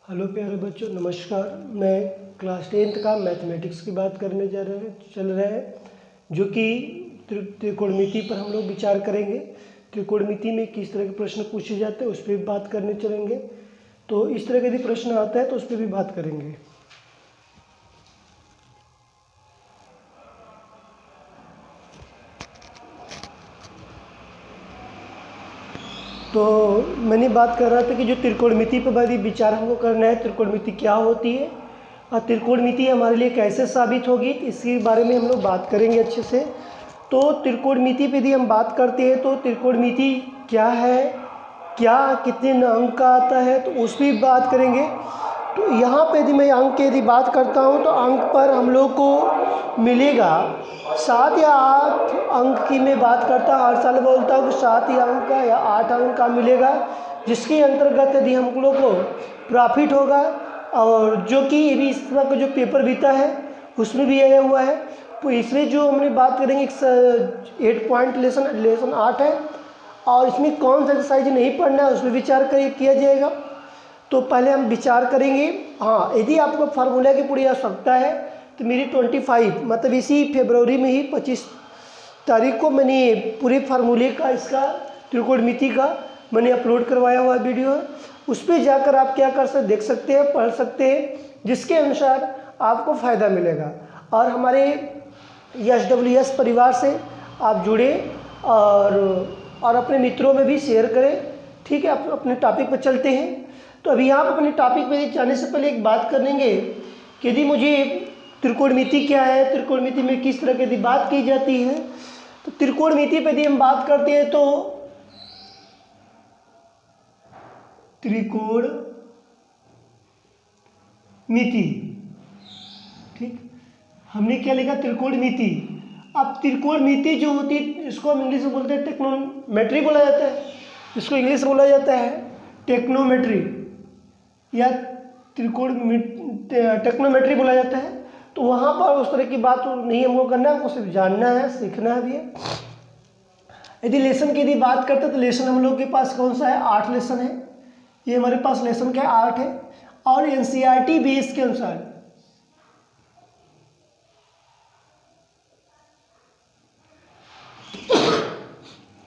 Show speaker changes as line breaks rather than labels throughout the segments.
Hello प्यारे बच्चों, नमस्कार। मैं क्लास 10th का मैथमेटिक्स की बात करने चल रहे हैं जो कि त्रिकोणमिति पर हम लोग विचार करेंगे। त्रिकोणमिति में किस तरह के प्रश्न पूछे जाते हैं उस पर भी बात करने चलेंगे। तो इस तरह का यदि प्रश्न आता है तो उस पर भी बात करेंगे। तो मैंने बात कर रहा था कि जो त्रिकोणमिति पर यदि विचार हमको करना है, त्रिकोणमिति क्या होती है और त्रिकोणमिति हमारे लिए कैसे साबित होगी, इसके बारे में हम लोग बात करेंगे अच्छे से। तो त्रिकोणमिति पे यदि हम बात करते हैं तो त्रिकोणमिति क्या है, क्या कितने अंक का आता है, तो उस पर बात करेंगे। तो यहाँ पे यदि मैं अंक की यदि बात करता हूँ तो अंक पर हम लोग को मिलेगा 7 या 8 अंक की मैं बात करता हूँ। हर साल बोलता हूँ कि 7 अंक का या 8 अंक का मिलेगा, जिसके अंतर्गत यदि हम लोग को प्रॉफिट होगा। और जो कि ये भी इस तरह का जो पेपर बीता है उसमें भी आया हुआ है। तो इसमें जो हमने बात करेंगे 8 पॉइंट लेसन 8 है और इसमें कौन सा एक्सरसाइज नहीं पढ़ना है उस पर विचार किया जाएगा। तो पहले हम विचार करेंगे। हाँ, यदि आपको फार्मूला की पूरी आवश्यकता है तो मेरी 25 मतलब इसी फरवरी में ही 25 तारीख को मैंने पूरे फार्मूले का इसका त्रिकोणमिति का मैंने अपलोड करवाया हुआ वीडियो है। उस पर जाकर आप क्या कर सकते, देख सकते हैं, पढ़ सकते हैं, जिसके अनुसार आपको फ़ायदा मिलेगा। और हमारे SWS परिवार से आप जुड़े और अपने मित्रों में भी शेयर करें। ठीक है, आप अपने टॉपिक पर चलते हैं। तो अभी आप अपने टॉपिक पे जाने से पहले एक बात कर लेंगे कि यदि मुझे त्रिकोणमिति क्या है, त्रिकोणमिति में किस तरह की यदि बात की जाती है। तो त्रिकोणमिति पे यदि हम बात करते हैं तो त्रिकोणमिति, ठीक, हमने क्या लिखा, त्रिकोणमिति। अब त्रिकोणमिति जो होती है इसको हम इंग्लिश में बोलते हैं टेक्नोमेट्री बोला जाता है। इसको इंग्लिश में बोला जाता है टेक्नोमेट्री या टेक्नोमेट्री बोला जाता है। तो वहाँ पर उस तरह की बात नहीं हमको करना है, हमको सिर्फ जानना है, सीखना है भी है। यदि लेसन की यदि बात करते हैं तो लेसन हम लोग के पास कौन सा है, 8 लेसन है। ये हमारे पास लेसन क्या है, 8 है। और NCERT बेस के अनुसार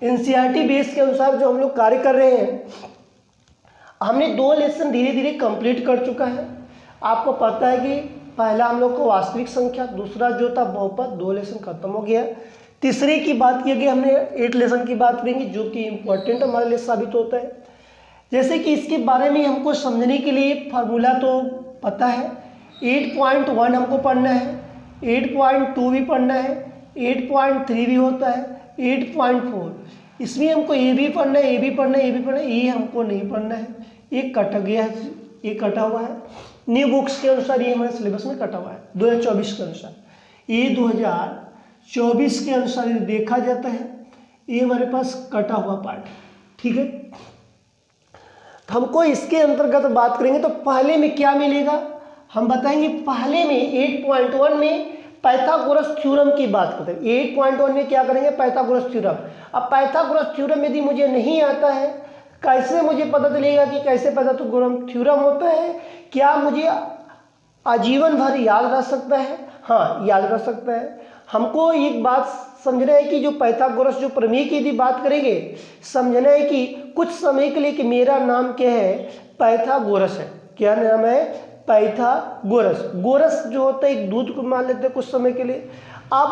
NCERT बेस के अनुसार जो हम लोग कार्य कर रहे हैं, हमने 2 लेसन धीरे धीरे कंप्लीट कर चुका है। आपको पता है कि पहला हम लोग को वास्तविक संख्या, दूसरा जो था बहुपद, 2 लेसन खत्म हो गया। तीसरे की बात की गई, हमने 8 लेसन की बात करेंगे जो कि इम्पोर्टेंट हमारे लिए साबित होता है। जैसे कि इसके बारे में हमको समझने के लिए फार्मूला तो पता है। 8.1 हमको पढ़ना है, 8.2 भी पढ़ना है, 8.3 भी होता है, 8.4। इसमें हमको ये भी पढ़ना है, ये भी पढ़ना है, ये भी पढ़ना है, ये हमको नहीं पढ़ना है। ये कट गया है, ये कटा हुआ है न्यू बुक्स के अनुसार, ये हमारे सिलेबस में कटा हुआ है 2024 के अनुसार। ये 2024 के अनुसार देखा जाता है, ये हमारे पास कटा हुआ पार्ट। ठीक है, तो हमको इसके अंतर्गत बात करेंगे। तो पहले में क्या मिलेगा हम बताएंगे। पहले में 8.1 में पाइथागोरस थ्योरम की बात करते हैं। 8.1 में क्या करेंगे, पाइथागोरस थ्योरम। अब पाइथागोरस थ्योरम यदि मुझे नहीं आता है, कैसे मुझे पता चलेगा कि कैसे पाइथागोरस थ्योरम होता है, क्या मुझे आजीवन भर याद रह सकता है? हाँ, याद रह सकता है। हमको एक बात समझना है कि जो पाइथागोरस जो प्रमेय की यदि बात करेंगे, समझना है कि कुछ समय के लिए कि मेरा नाम क्या है, पाइथागोरस है। क्या नाम है, पाइथागोरस। गोरस जो होता है एक दूध को मान लेते हैं कुछ समय के लिए। अब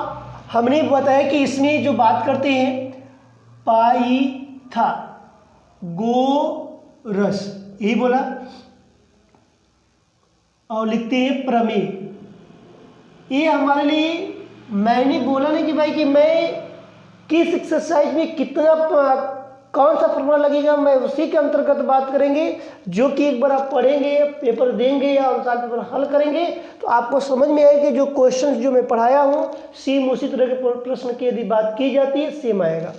हमने बताया कि इसमें जो बात करते हैं पाइथागोरस, यही बोला, और लिखते हैं प्रमेय। ये हमारे लिए, मैंने बोला नहीं कि भाई कि मैं किस एक्सरसाइज में कितना कौन सा फॉर्मूला लगेगा, मैं उसी के अंतर्गत बात करेंगे जो कि एक बार आप पढ़ेंगे, पेपर देंगे या अनुसार पेपर हल करेंगे तो आपको समझ में आएगा कि जो क्वेश्चंस जो मैं पढ़ाया हूँ सेम उसी तरह के प्रश्न की यदि बात की जाती है सेम आएगा।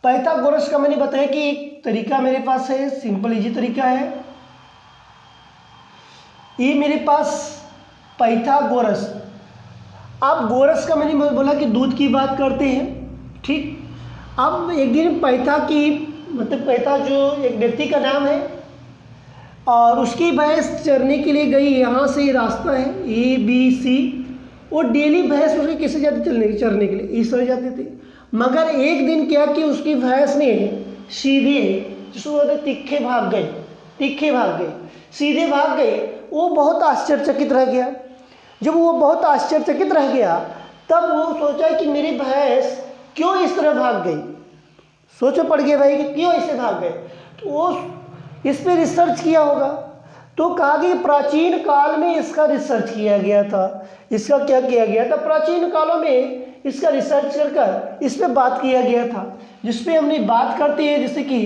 पाइथागोरस का मैंने बताया कि एक तरीका मेरे पास है, सिंपल इजी तरीका है। ये मेरे पास पाइथागोरस। अब गोरस का मैंने बोला कि दूध की बात करते हैं। ठीक, अब एक दिन पैथा की मतलब पैथा जो एक व्यक्ति का नाम है और उसकी भैंस चरने के लिए गई, यहाँ से रास्ता है ABC, वो डेली भैंस उसकी किसे जाती चरने के लिए, इस तरह जाती थी। मगर एक दिन क्या कि उसकी भैंस ने सीधे, जिसको बोलते तिखे भाग गए, तिखे भाग गए, सीधे भाग गए। वो बहुत आश्चर्यचकित रह गया। जब वो बहुत आश्चर्यचकित रह गया तब वो सोचा कि मेरी भैंस क्यों इस तरह भाग गई, सोचो पड़ गया भाई कि क्यों ऐसे भाग गए। तो वो इस पर रिसर्च किया होगा, तो कहा कि प्राचीन काल में इसका रिसर्च किया गया था। इसका क्या किया गया था, प्राचीन कालों में इसका रिसर्च कर इस पर बात किया गया था, जिस पे हमने बात करते हैं, जैसे कि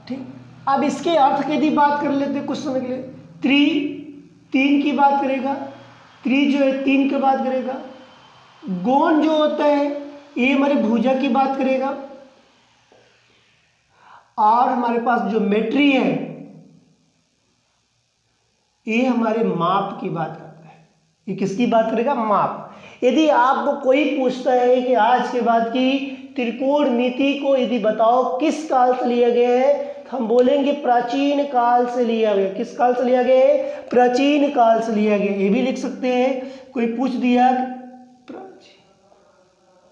ठीक। अब इसके अर्थ की यदि बात कर लेते हैं कुछ समय के लिए, तीन की बात करेगा, जो है 3 की बात करेगा। गोन जो होता है ये हमारी भुजा की बात करेगा, और हमारे पास जो मेट्री है ये हमारे माप की बात करता है। ये किसकी बात करेगा, माप। यदि आपको कोई पूछता है कि आज के बाद की त्रिकोणमिति को यदि बताओ किस काल से लिया गया है, तो हम बोलेंगे प्राचीन काल से लिया गया। किस काल से लिया गया है, प्राचीन काल से लिया गया। ये भी लिख सकते हैं, कोई पूछ दिया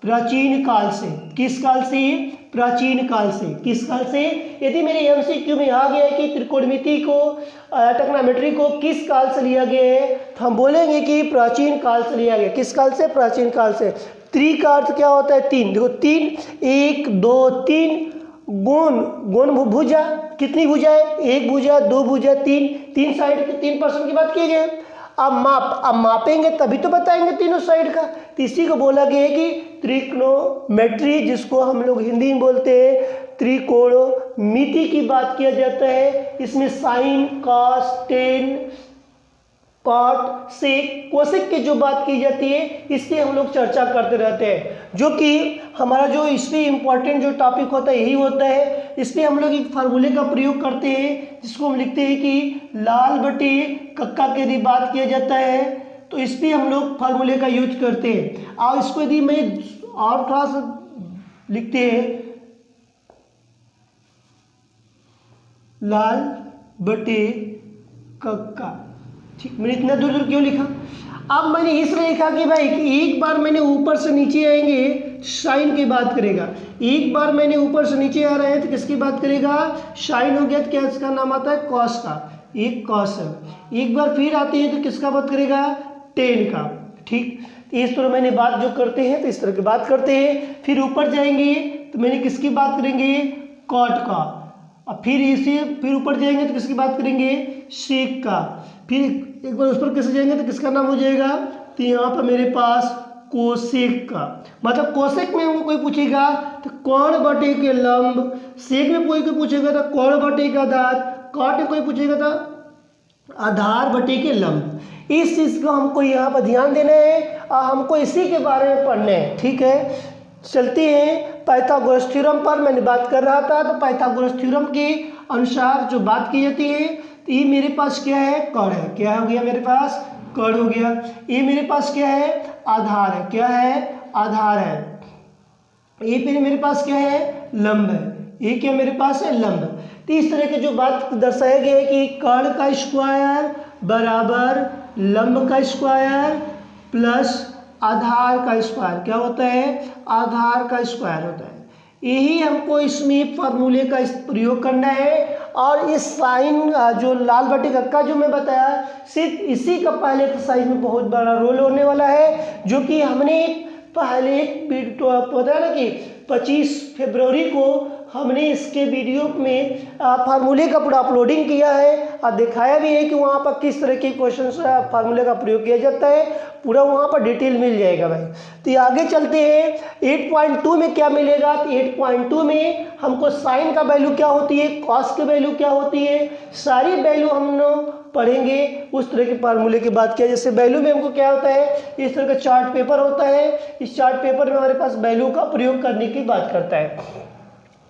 प्राचीन काल से, किस काल से, प्राचीन काल से, किस काल से। यदि मेरे MCQ में आ गया है कि त्रिकोणमिति को, ट्रिग्नोमेट्री को किस काल से लिया गया है, तो हम बोलेंगे कि प्राचीन काल से लिया गया। किस काल से, प्राचीन काल से। त्रि का अर्थ क्या होता है, 3। देखो 3, 1 2 3। गोन भुजा, कितनी भुजा है, 1 भुजा, 2 भुजा, 3 साइड के 3 पर्सन की बात की गई। अब मापेंगे तभी तो बताएंगे तीनों साइड का। तो इसी को बोला गया है कि त्रिकोणमिति, जिसको हम लोग हिंदी में बोलते हैं त्रिकोणमिति की बात किया जाता है। इसमें साइन, कॉस, टेन, कॉट, सेक, कोसेक की जो बात की जाती है, इसकी हम लोग चर्चा करते रहते हैं। जो कि हमारा जो इसमें इम्पोर्टेंट जो टॉपिक होता है यही होता है। इसमें हम लोग एक फार्मूले का प्रयोग करते हैं, जिसको हम लिखते हैं कि लाल बटे कक्का की यदि बात किया जाता है तो इस पर हम लोग फार्मूले का यूज करते हैं। और इसको यदि मैं और थोड़ा सा लिखते हैं, लाल बटे कक्का, ठीक। मैंने इतना दूर दूर क्यों लिखा, अब मैंने इसलिए लिखा कि भाई कि एक बार मैंने ऊपर से नीचे आएंगे साइन की बात करेगा, एक बार मैंने ऊपर से नीचे आ रहे हैं तो किसकी बात करेगा, साइन हो गया तो क्या इसका नाम आता है, कॉस का, एक कॉस है। एक बार फिर आती है तो किसका बात करेगा, टेन का, ठीक। इस तरह मैंने बात जो करते हैं तो इस तरह की बात करते हैं। फिर ऊपर जाएंगे तो मैंने किसकी बात करेंगे, कॉट का। अब फिर इसे फिर ऊपर जाएंगे तो किसकी बात करेंगे, सेक का। फिर एक बार उस पर कैसे जाएंगे तो किसका नाम हो जाएगा, तो यहाँ पर मेरे पास कोसेक का। मतलब कोसेक में हमको कोई पूछेगा तो कोण बटे के लंब, सेक में कोई पूछेगा तो कोण बटे का आधार, कॉट में कोई पूछेगा तो आधार बटे के लंब। इस चीज़ को हमको यहाँ पर ध्यान देना है और हमको इसी के बारे में पढ़ना है, ठीक है। चलते हैं पाइथागोरस थ्योरम पर। मैंने बात कर रहा था तो पाइथागोरस थ्योरम के अनुसार जो बात की जाती है, तो ये मेरे पास क्या है, कण है, क्या हो गया मेरे पास, कण हो गया। ये मेरे पास क्या है, आधार है, क्या है, आधार है। ये फिर मेरे पास क्या है, लंब है, ये क्या मेरे पास है, लंब। तो इस तरह की जो बात दर्शाया गया है कि कण का स्क्वायर बराबर लंब का स्क्वायर प्लस आधार का स्क्वायर, क्या होता है, आधार का स्क्वायर होता है। यही हमको इसमें फार्मूले का प्रयोग करना है। और इस साइन जो लाल बटे कक्का जो मैं बताया, सिर्फ इसी का पहले एक्सरसाइज में बहुत बड़ा रोल होने वाला है, जो कि हमने पहले एक पता है ना कि 25 फरवरी को हमने इसके वीडियो में फार्मूले का पूरा अपलोडिंग किया है और दिखाया भी है कि वहाँ पर किस तरह के क्वेश्चन फार्मूले का प्रयोग किया जाता है, पूरा वहाँ पर डिटेल मिल जाएगा भाई। तो आगे चलते हैं 8.2 में क्या मिलेगा। तो 8.2 में हमको साइन का वैल्यू क्या होती है, कॉस की वैल्यू क्या होती है, सारी वैल्यू हम लोग पढ़ेंगे। उस तरह के फार्मूले की बात किया, जैसे वैल्यू में हमको क्या होता है, इस तरह का चार्ट पेपर होता है, इस चार्ट पेपर में हमारे पास वैल्यू का प्रयोग करने की बात करता है।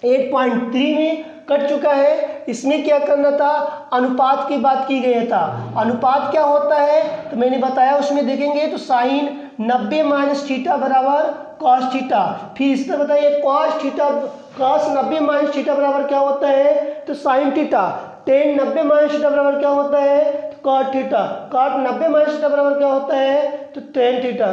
8.3 में कट चुका है, इसमें क्या करना था, अनुपात की बात की गई था। अनुपात क्या होता है तो मैंने बताया, उसमें देखेंगे तो साइन 90 - थीटा बराबर कॉस थीटा। फिर इस तरह बताइए cos theta, cos 90 minus theta बराबर क्या होता है, तो sine theta. Tan 90 minus theta बराबर क्या होता है, तो cot theta. Cot 90 minus theta बराबर क्या होता है, तो टेन थीटा।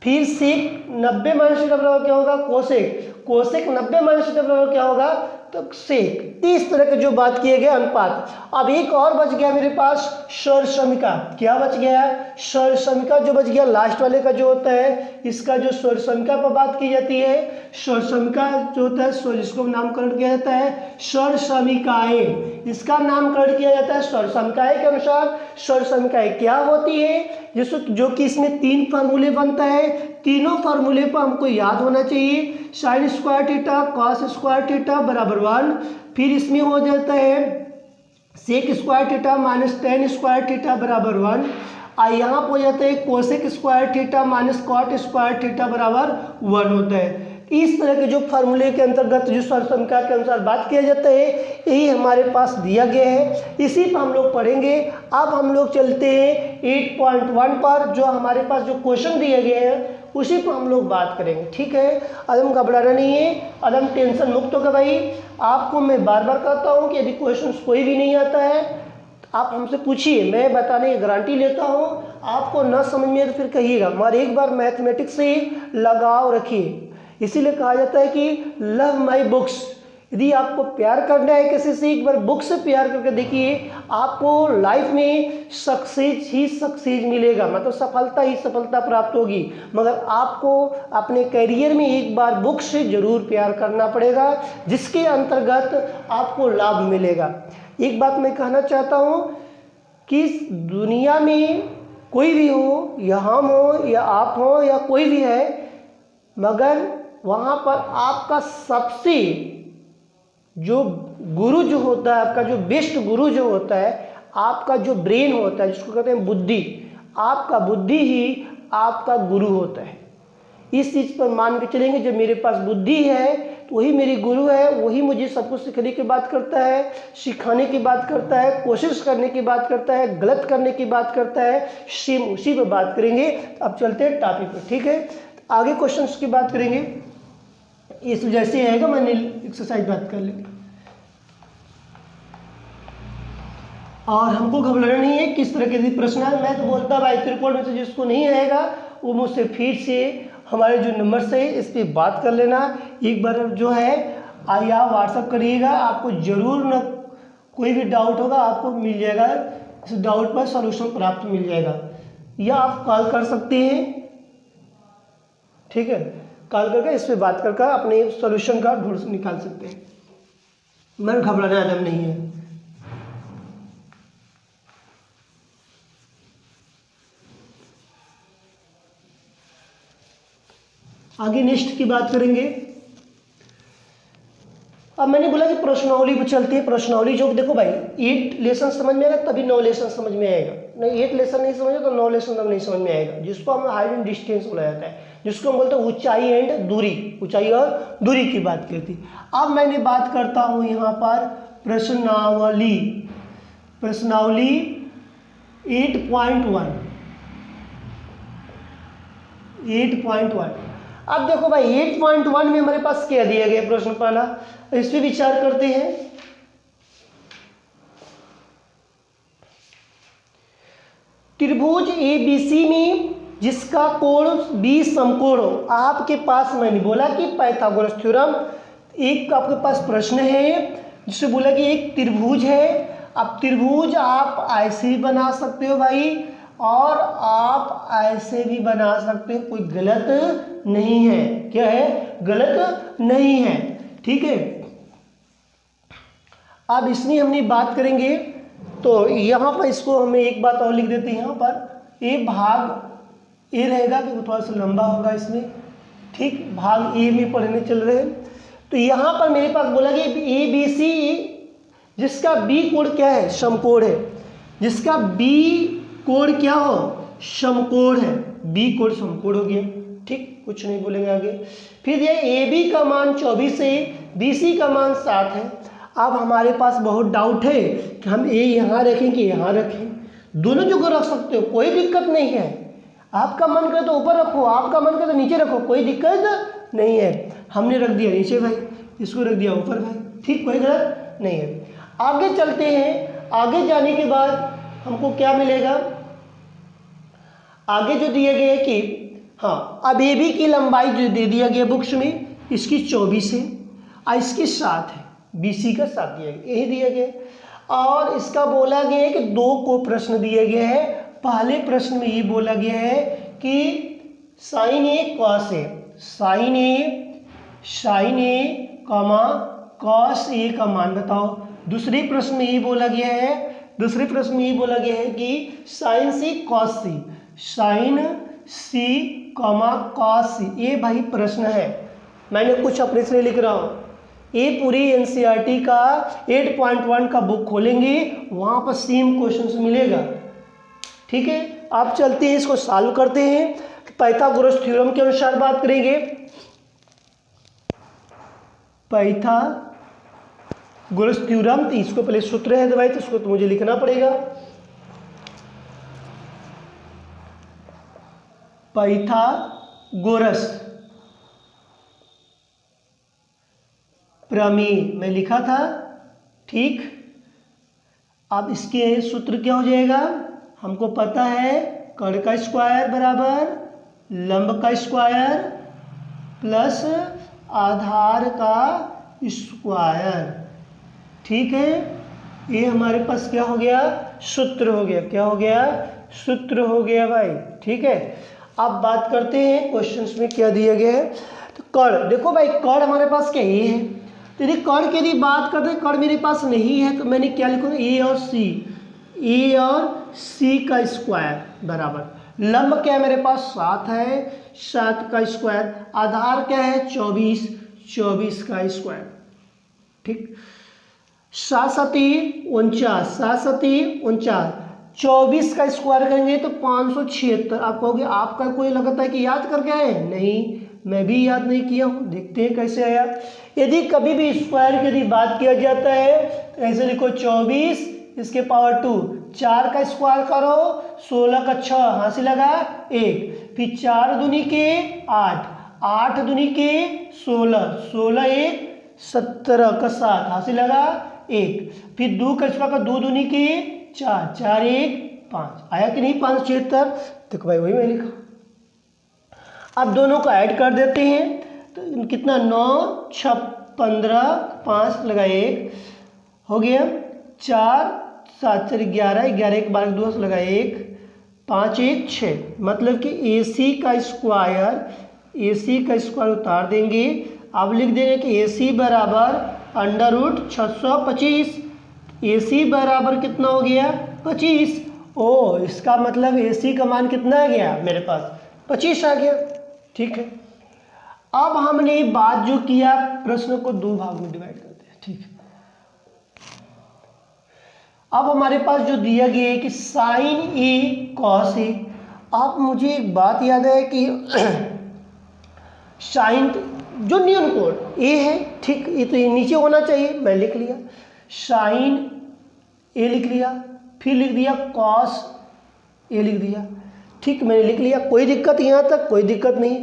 फिर सेक 90 माइनस थीटा बराबर क्या होगा, कोसेक। कोसेक 90 माइनस थीटा बराबर क्या होगा, तो सेक। इस तरह के जो बात किए गए अनुपात। अब एक और बच गया मेरे पास सर्वसमिका। क्या बच गया, सर्वसमिका जो बच गया लास्ट वाले का जो होता है, इसका जो सर्वसमिका पर बात की जाती है, सर्वसमिका जो होता है जिसको नामकरण किया जाता है सर्वसमिकाएं, इसका नामकरण किया जाता है सर्वसमिकाएं के अनुसार। सर्वसमिकाएं क्या होती है, जो कि इसमें 3 फार्मूले बनता है, तीनों फार्मूले पर हमको याद होना चाहिए। Sine square theta cos square theta बराबर 1। फिर इसमें हो जाता है sec square theta minus tan square theta बराबर 1। और यहाँ पर हो जाता है cosec square theta minus cot square theta बराबर 1 होता है। इस तरह के जो फार्मूले के अंतर्गत जो सर्वसमिका के अनुसार बात किया जाता है, यही हमारे पास दिया गया है, इसी पर हम लोग पढ़ेंगे। अब हम लोग चलते हैं 8.1 पर, जो हमारे पास जो क्वेश्चन दिए गए हैं उसी पर हम लोग बात करेंगे। ठीक है, अदम घबराना नहीं है, अदम टेंशन मुक्त होगा भाई। आपको मैं बार बार कहता हूँ कि यदि क्वेश्चन कोई भी नहीं आता है आप हमसे पूछिए, मैं बताने की गारंटी लेता हूँ। आपको न समझ में तो फिर कहिएगा, मगर एक बार मैथमेटिक्स से लगाव रखिए। इसीलिए कहा जाता है कि लव माई बुक्स। यदि आपको प्यार करना है किसी से, एक बार बुक से प्यार करके देखिए, आपको लाइफ में सक्सेस ही सक्सेस मिलेगा, मतलब सफलता ही सफलता प्राप्त होगी। मगर आपको अपने करियर में एक बार बुक से जरूर प्यार करना पड़ेगा, जिसके अंतर्गत आपको लाभ मिलेगा। एक बात मैं कहना चाहता हूँ कि दुनिया में कोई भी हो, या हम हो या आप हो या कोई भी है, मगर वहाँ पर आपका सबसे जो गुरु जो होता है, आपका जो बेस्ट गुरु जो होता है, आपका जो ब्रेन होता है, जिसको कहते हैं बुद्धि, आपका बुद्धि ही आपका गुरु होता है। इस चीज़ पर मान के चलेंगे, जब मेरे पास बुद्धि है तो वही मेरी गुरु है, वही मुझे सब कुछ सीखने की बात करता है, सिखाने की बात करता है, कोशिश करने की बात करता है, गलत करने की बात करता है। सेम उसी पर बात करेंगे। अब चलते हैं टॉपिक पर। ठीक है, आगे क्वेश्चंस की बात करेंगे। इस जैसे आएगा मैंने एक्सरसाइज बात कर लेंगे, और हमको घबराना नहीं है किस तरह के प्रश्न है। मैं तो बोलता भाई त्रिकोण में से जिसको नहीं आएगा वो मुझसे फिर से हमारे जो नंबर से इस पर बात कर लेना। एक बार जो है या व्हाट्सअप करिएगा, आपको जरूर न कोई भी डाउट होगा आपको मिल जाएगा, इस डाउट पर सॉल्यूशन प्राप्त मिल जाएगा, या आप कॉल कर सकते हैं। ठीक है, कॉल करके इस पर बात करके अपने सॉल्यूशन का ढूंढ निकाल सकते हैं। मैं घबराना आदम नहीं है। आगे नेक्स्ट की बात करेंगे। अब मैंने बोला कि प्रश्नावली पर चलती है। प्रश्नावली जो देखो भाई 8 लेसन समझ में आएगा तभी 9 लेसन समझ में आएगा, नहीं 8 लेसन नहीं समझे तो 9 लेसन तक नहीं समझ में आएगा, जिसको हम हाइट एंड डिस्टेंस बोला जाता है, जिसको हम बोलते हैं ऊंचाई एंड दूरी, ऊंचाई और दूरी की बात करती। अब मैंने बात करता हूँ यहाँ पर प्रश्नावली। प्रश्नावली 8.1। अब देखो भाई 8.1 में हमारे पास क्या दिया गया प्रश्न पहला, इस पे विचार करते हैं। त्रिभुज ABC में जिसका कोण B समकोण हो। आपके पास मैंने बोला कि पाइथागोरस थ्योरम, एक आपके पास प्रश्न है जिससे बोला कि एक त्रिभुज है। अब त्रिभुज आप ऐसे ही बना सकते हो भाई, और आप ऐसे भी बना सकते हो, कोई गलत नहीं है। क्या है, गलत नहीं है। ठीक है, अब इसमें हमने बात करेंगे तो यहाँ पर इसको हमें एक बात और लिख देते हैं। यहाँ पर ए भाग ए रहेगा क्योंकि थोड़ा सा लंबा होगा इसमें। ठीक, भाग ए में पढ़ने चल रहे हैं। तो यहाँ पर मेरे पास बोला कि ABC जिसका B कोण क्या है, समकोण है, जिसका B कोण क्या हो, समकोण है, B कोण समकोण हो गया। ठीक, कुछ नहीं बोलेंगे आगे। फिर ये AB का मान 24 है, BC का मान 7 है। अब हमारे पास बहुत डाउट है कि हम A यहाँ रखें कि यहाँ रखें, दोनों जगह रख सकते हो, कोई दिक्कत नहीं है। आपका मन करे तो ऊपर रखो, आपका मन करे तो नीचे रखो, कोई दिक्कत नहीं है। हमने रख दिया नीचे भाई, इसको रख दिया ऊपर भाई, ठीक, कोई गलत नहीं है। आगे चलते हैं। आगे जाने के बाद हमको क्या मिलेगा, आगे जो दिया गया है कि हाँ, अब ए बी की लंबाई जो दे दिया गया बुक्स में, इसकी 24 है और इसकी 7 है, बी सी का 7 दिया गया, यही दिया गया है। और इसका बोला गया है कि 2 को प्रश्न दिया गया है। पहले प्रश्न में ये बोला गया है कि sign A cos A, sign A comma cos A का मान बताओ। दूसरे प्रश्न में ये बोला गया है, दूसरे प्रश्न में ये बोला गया है कि साइन सी कॉस सी, साइन सी कॉमा कॉस सी। ये भाई प्रश्न है, मैंने कुछ अपने से लिख रहा हूँ। ये पूरी एनसीईआरटी का 8.1 का बुक खोलेंगे, वहाँ पर सेम क्वेश्चंस मिलेगा, ठीक है। आप चलते हैं, इसको सॉल्व करते हैं। पाइथागोरस थ्योरम के अनुसार बात करेंगे। पाइथागोरस थ्योरम, तो इसको पहले सूत्र है भाई, तो इसको तो मुझे लिखना पड़ेगा। पाइथागोरस प्रमेय मैं लिखा था, ठीक। अब इसके सूत्र क्या हो जाएगा, हमको पता है कर्ण का स्क्वायर बराबर लंब का स्क्वायर प्लस आधार का स्क्वायर, ठीक है। ये हमारे पास क्या हो गया, सूत्र हो गया, क्या हो गया, सूत्र हो गया भाई, ठीक है। अब बात करते हैं क्वेश्चंस में क्या दिया गया है। तो कर्ण, देखो भाई कर्ण हमारे पास क्या ये है, तो यदि कर्ण की यदि बात करते हैं, कर्ण मेरे पास नहीं है, तो मैंने क्या लिखूंगा, ए और सी, ए और सी का स्क्वायर बराबर लंब क्या है मेरे पास 7 है, 7 का स्क्वायर, आधार क्या है 24, 24 का स्क्वायर, ठीक। 7 सती 49, 7 सती 49, 24 का स्क्वायर करेंगे तो 576। आप कहोगे आपका कोई लगता है कि याद करके आए, नहीं, मैं भी याद नहीं किया हूँ, देखते हैं कैसे आया। यदि कभी भी स्क्वायर की यदि बात किया जाता है तो ऐसे लिखो 24 इसके पावर 2, 4 का स्क्वायर करो 16 का 6 हासिल लगा 1, फिर 4 दूनी के 8, 8 दूनी के 16, 16 1 17 का 7 हासिल लगा 1, फिर 2 का स्क्वायर का 2 दूनी के 4, 4 1 5, आया कि नहीं 576। देखो भाई वही मैं लिखा। अब दोनों को ऐड कर देते हैं तो कितना 9 6 15 5 लगा 1 हो गया, 4 7 4 11, 11 1 12 2 लगा 1, 5 1 6, मतलब कि AC का स्क्वायर, AC का स्क्वायर उतार देंगे। अब लिख देंगे कि AC बराबर अंडर रूट 625, AC बराबर कितना हो गया 25। ओ इसका मतलब AC का मान कितना आ गया मेरे पास 25 आ गया, ठीक है। अब हमने बात जो किया, प्रश्न को 2 भाग में डिवाइड करते हैं, ठीक है। अब हमारे पास जो दिया गया है कि साइन ए कॉस ए। आप मुझे एक बात याद है कि साइन जो नियम कोण ए है, ठीक, ये तो नीचे होना चाहिए, मैं लिख लिया साइन ए लिख लिया, फिर लिख दिया कॉस ए लिख दिया, ठीक, मैंने लिख लिया, कोई दिक्कत यहाँ तक, कोई दिक्कत नहीं।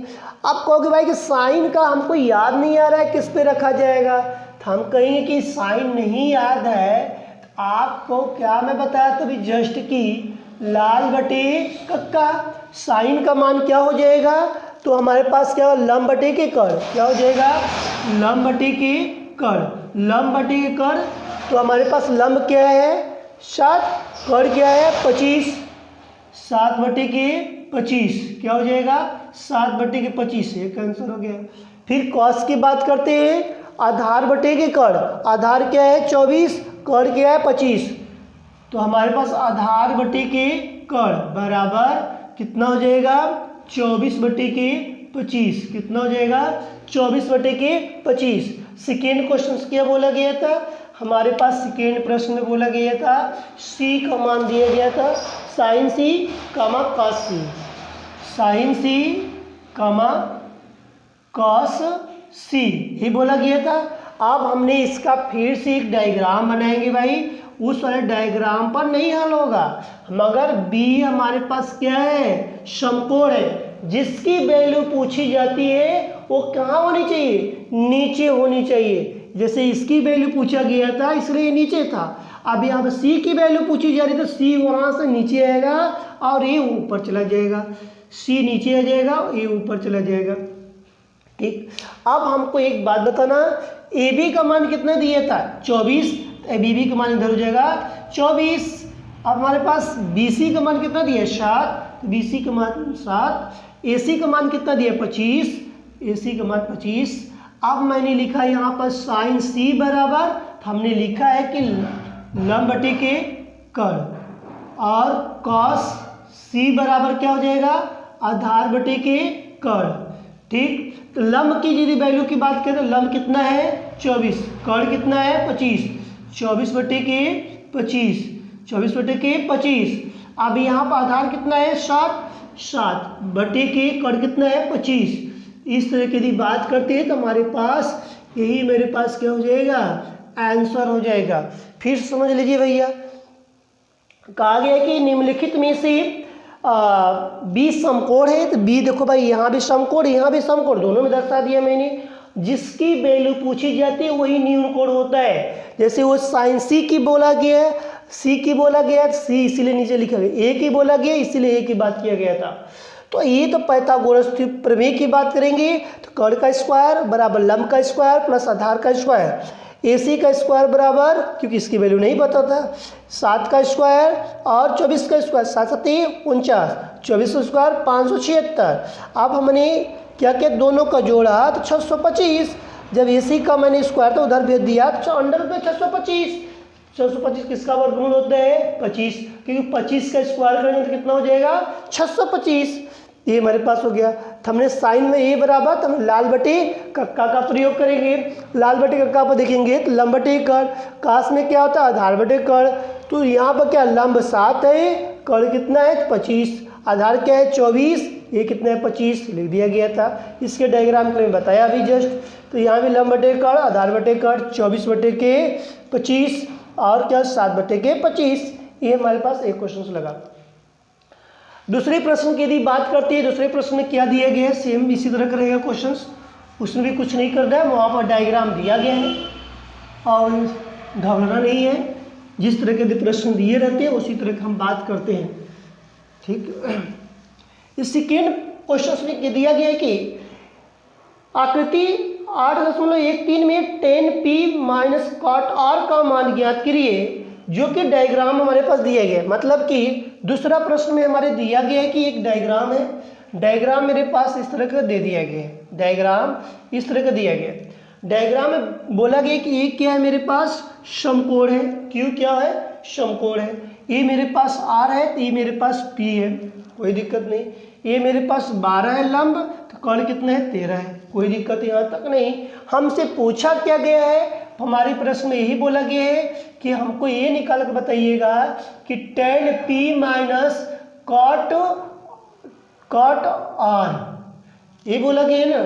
आप कहोगे भाई कि साइन का हमको याद नहीं आ रहा है, किस पे रखा जाएगा, तो हम कहेंगे कि साइन नहीं याद है, आपको क्या मैं बताया तो भी जस्ट कि लाल बटे कक्का, साइन का मान क्या हो जाएगा, तो हमारे पास क्या हो लंब बटे के कर्ण, क्या हो जाएगा लंब बटे के कर्ण, लंब बटे के कर्ण। तो हमारे पास लंब क्या है 7, कर्ण क्या है 25, 7 बटे के 25 क्या हो जाएगा 7 बटे के 25, ये आंसर हो गया। फिर कॉस की बात करते हैं, आधार बटे के कर्ण, आधार क्या है 24, कर्ण क्या है 25, तो हमारे पास आधार बटे के कर्ण बराबर कितना हो जाएगा 24 बटे के 25, कितना हो जाएगा 24 बटे के 25। सेकेंड क्वेश्चन क्या बोला गया था, हमारे पास सेकेंड प्रश्न में बोला गया था सी का मान दिया गया था साइन सी कमा कॉस सी, साइन सी कमा कॉस सी ही बोला गया था। अब हमने इसका फिर से एक डायग्राम बनाएंगे भाई, उस वाले डायग्राम पर नहीं हल होगा, मगर बी हमारे पास क्या है समकोण है, जिसकी वैल्यू पूछी जाती है वो कहाँ होनी चाहिए, नीचे होनी चाहिए। जैसे इसकी वैल्यू पूछा गया था इसलिए नीचे था। अब यहाँ पर सी की वैल्यू पूछी जा रही तो सी वहाँ से नीचे आएगा और ये ऊपर चला जाएगा, सी नीचे आ जाएगा, ये ऊपर चला जाएगा। ठीक, अब हमको एक बात बताना, ए बी का मान कितना दिया था 24, बी बी का मान इधर हो जाएगा 24। अब हमारे पास बी सी का मान कितना दिया 7, बी सी का मान 7, ए सी का मान कितना दिया 25, ए सी का मान 25। अब मैंने लिखा यहाँ पर साइन सी बराबर, हमने लिखा है कि लंब बटे के कर्ण, और कॉस सी बराबर क्या हो जाएगा आधार बटे के कर्ण। ठीक, तो लंब की यदि वैल्यू की बात करें तो लंब कितना है 24, कर्ण कितना है 25, 24 बटे के 25, 24 बटे के 25। अब यहाँ पर आधार कितना है 7, 7 बटे के कर्ण कितना है 25। इस तरह की यदि बात करते हैं तो हमारे पास यही मेरे पास क्या हो जाएगा आंसर हो जाएगा। फिर समझ लीजिए भैया, कहा गया कि निम्नलिखित में से बी समकोण है, तो बी देखो भाई यहाँ भी समकोण यहाँ भी समकोण, दोनों में दर्शा दिया मैंने। जिसकी वैल्यू पूछी जाती है वही न्यून कोण होता है। जैसे वो साइन सी की बोला गया है, सी की बोला गया है, सी इसीलिए नीचे लिखा गया, ए की बोला गया इसीलिए ए की बात किया गया था। तो ये तो पाइथागोरस प्रमेय की बात करेंगे तो कर्ण का स्क्वायर बराबर लंब का स्क्वायर प्लस आधार का स्क्वायर, ए सी का स्क्वायर बराबर, क्योंकि इसकी वैल्यू नहीं पता था, 7 का स्क्वायर और 24 का स्क्वायर, 7 7 49, 24 का स्क्वायर 576। अब हमने क्या किया दोनों का जोड़ा तो 625, जब ए सी का मैंने स्क्वायर तो उधर भेज दिया तो अंडर में 625, 625 किसका वर्गमूल होता है 25, क्योंकि 25 का स्क्वायर करेंगे तो कितना हो जाएगा 625। ये हमारे पास हो गया। तो हमने साइन में ए बराबर, तो हम लाल बटे कक्का का प्रयोग करेंगे। लाल बटे कक्का पर देखेंगे तो लंब बटे कर्ण, काश में क्या होता है आधार बटे कर्ण। तो यहाँ पर क्या लंब 7 है, कर्ण कितना है 25, आधार क्या है 24, ये कितना है 25 लिख दिया गया था। इसके डायग्राम को मैं बताया अभी जस्ट। तो यहाँ भी लंब बटे कर्ण आधार बटे कर्ण 24 बटे के 25 और क्या 7 बटे के 25। ये हमारे पास एक क्वेश्चन लगा। दूसरे प्रश्न की यदि बात करते हैं, दूसरे प्रश्न में क्या दिया गया है सेम इसी तरह का रहेगा क्वेश्चन, उसमें भी कुछ नहीं करना है, वहाँ पर डायग्राम दिया गया है और घबराना नहीं है। जिस तरह के प्रश्न दिए रहते हैं उसी तरह की हम बात करते हैं। ठीक, इस सेकेंड क्वेश्चन में दिया गया है कि आकृति 8.13 में tan p minus cot r का मान ज्ञात करिए, जो कि डायग्राम हमारे पास दिया गया है। मतलब कि दूसरा प्रश्न में हमारे दिया गया है कि एक डायग्राम है, डायग्राम मेरे पास इस तरह का दे दिया गया है, डायग्राम इस तरह का दिया गया है। डायग्राम में बोला गया कि ये क्या है मेरे पास समकोण है, क्यों क्या है समकोण है। ये मेरे पास r है तो ये मेरे पास p है, कोई दिक्कत नहीं। ये मेरे पास 12 है लंब, तो कर्ण कितना है 13 है, कोई दिक्कत यहाँ तक नहीं। हमसे पूछा क्या गया है, हमारे प्रश्न में यही बोला गया है कि हमको ये निकाल कर बताइएगा कि tan p minus cot r, ये बोला गया है ना,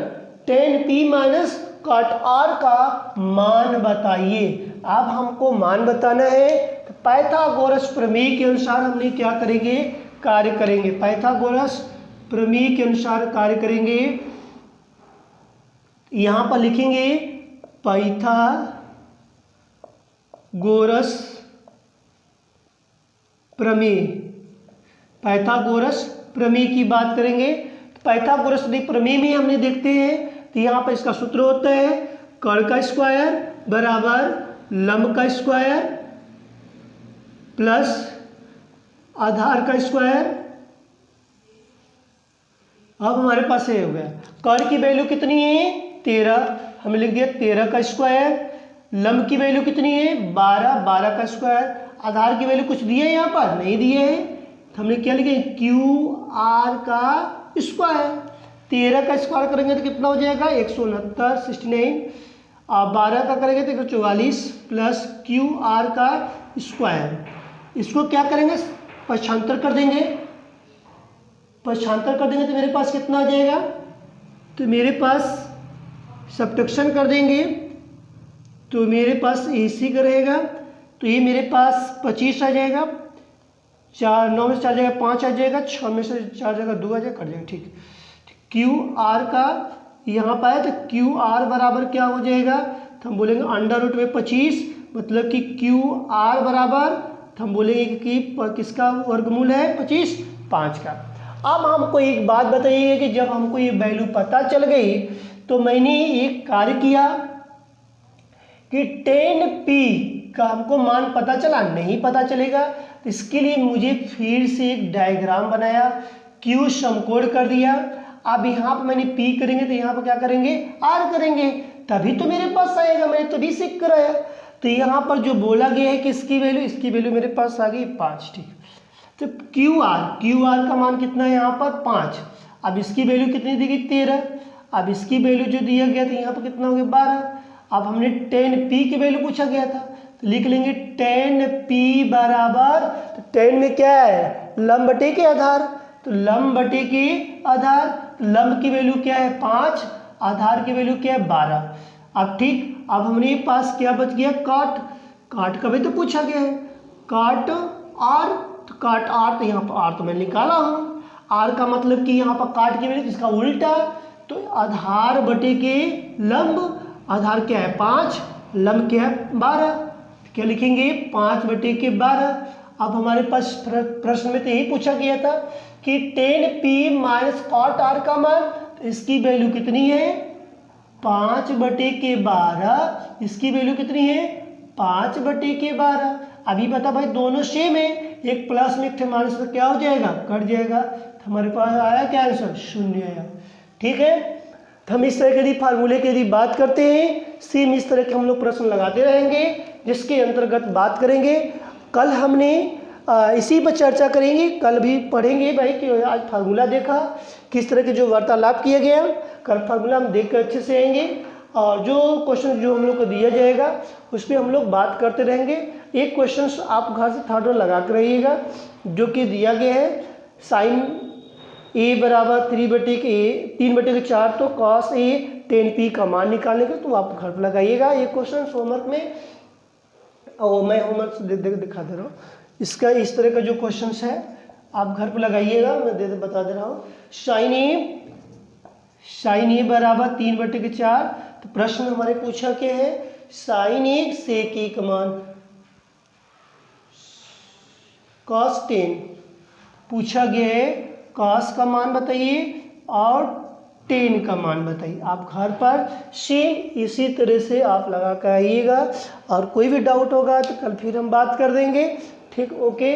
tan p minus cot r का मान बताइए। अब हमको मान बताना है तो पाइथागोरस प्रमेय के अनुसार हमने क्या करेंगे कार्य करेंगे, पाइथागोरस प्रमेय के अनुसार कार्य करेंगे। यहाँ पर लिखेंगे पाइथागोरस प्रमेय, पाइथागोरस प्रमेय की बात करेंगे तो पाइथागोरस प्रमेय में हमने देखते हैं तो यहाँ पर इसका सूत्र होता है कर्ण का स्क्वायर बराबर लंब का स्क्वायर प्लस आधार का स्क्वायर। अब हमारे पास ये हो गया कर्ण की वैल्यू कितनी है 13, हमने लिख दिया 13 का स्क्वायर, लंब की वैल्यू कितनी है 12, 12 का स्क्वायर, आधार की वैल्यू कुछ दिए है यहाँ पर नहीं दिए है, तो हमने क्या लिखे QR का स्क्वायर। 13 का स्क्वायर करेंगे तो कितना हो जाएगा 169, 69 और 12 का करेंगे तो 144 प्लस QR का स्क्वायर। इसको क्या करेंगे पक्षांतर कर देंगे, पक्षांतर कर देंगे तो मेरे पास कितना आ जाएगा, तो मेरे पास सब्ट्रैक्शन कर देंगे तो मेरे पास AC का रहेगा तो ये मेरे पास 25 आ जाएगा, 4 9 में से 4 जाएगा 5 आ जाएगा, 6 में से 4 जाएगा 2 आ जाएगा, कट जाएगा। ठीक, क्यू आर का यहाँ पर है तो क्यू आर बराबर क्या हो जाएगा, तो हम बोलेंगे अंडर रूट में 25, मतलब कि क्यू आर बराबर तो हम बोलेंगे कि किसका वर्गमूल है 25, 5 का। अब हमको एक बात बताइए कि जब हमको ये वैल्यू पता चल गई तो मैंने एक कार्य किया कि 10p का हमको मान पता चला, नहीं पता चलेगा तो इसके लिए मुझे फिर से एक डायग्राम बनाया, q समकोण कर दिया। अब यहाँ पर मैंने p करेंगे तो यहाँ पर क्या करेंगे r करेंगे, तभी तो मेरे पास आएगा, मैंने तभी सीख कराया। तो यहाँ पर जो बोला गया है कि इसकी वैल्यू मेरे पास आ गई 5। ठीक, तो क्यू आर का मान कितना है यहाँ पर 5। अब इसकी वैल्यू कितनी दी गई 13। अब इसकी वैल्यू जो दिया गया था यहाँ पर कितना हो गया 12। अब हमने 10p की वैल्यू पूछा गया था तो लिख लेंगे 10p बराबर, तो 10 में क्या है लंब बटे के आधार, तो लंब बटे के आधार, लंब की वैल्यू क्या है 5, आधार की वैल्यू क्या है 12। अब ठीक, अब हमने पास क्या बच गया काट का भी तो पूछा गया है, काट आर, तो काट आर, तो यहाँ पर आर तो मैं निकाला हूँ, आर का मतलब कि यहाँ पर काट की वैल्यू इसका उल्टा, तो आधार बटे के लंब, आधार क्या है 5, लंब क्या है 12, क्या लिखेंगे 5 बटे के 12। अब हमारे पास प्रश्न में तो यही पूछा गया था कि 10p माइनस कॉट आर का मान, तो इसकी वैल्यू कितनी है 5 बटे के 12, इसकी वैल्यू कितनी है 5 बटे के 12। अभी बता भाई दोनों सेम है, एक प्लस में एक माइनस में क्या हो जाएगा कट जाएगा, तो हमारे पास आया क्या आंसर 0 आया। ठीक है, तो हम इस तरह के यदि फार्मूले की यदि बात करते हैं, सेम इस तरह के हम लोग प्रश्न लगाते रहेंगे जिसके अंतर्गत बात करेंगे। कल हमने इसी पर चर्चा करेंगे, कल भी पढ़ेंगे भाई कि आज फार्मूला देखा किस तरह के जो वार्तालाप किया गया, कल फार्मूला हम देख कर अच्छे से आएंगे और जो क्वेश्चन जो हम लोग को दिया जाएगा उस पर हम लोग बात करते रहेंगे। एक क्वेश्चन आप घर से थर्ड लगा कर रहिएगा जो कि दिया गया है साइन a बराबर 3 बटे के 4, तो cos a 10p का मान निकालने के, तो आप घर पर लगाइएगा ये क्वेश्चन होमवर्क में, और मैं होमवर्क दिखा दे रहा हूँ। इसका इस तरह का जो क्वेश्चन है आप घर पर लगाइएगा, मैं बता दे रहा हूँ। साइन ए बराबर 3 बटे के 4, तो प्रश्न हमारे पूछा क्या है साइन 1 सेक ए का मान, cos 10 पूछा गया है, cos का मान बताइए और 10 का मान बताइए। आप घर पर सेम इसी तरह से आप लगा कर आइएगा, और कोई भी डाउट होगा तो कल फिर हम बात कर देंगे। ठीक, ओके,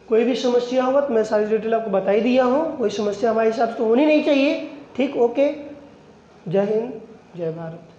कोई भी समस्या होगा तो मैं सारी डिटेल आपको बता ही दिया हूँ, कोई समस्या हमारे हिसाब से तो होनी नहीं चाहिए। ठीक, ओके, जय हिंद जय भारत।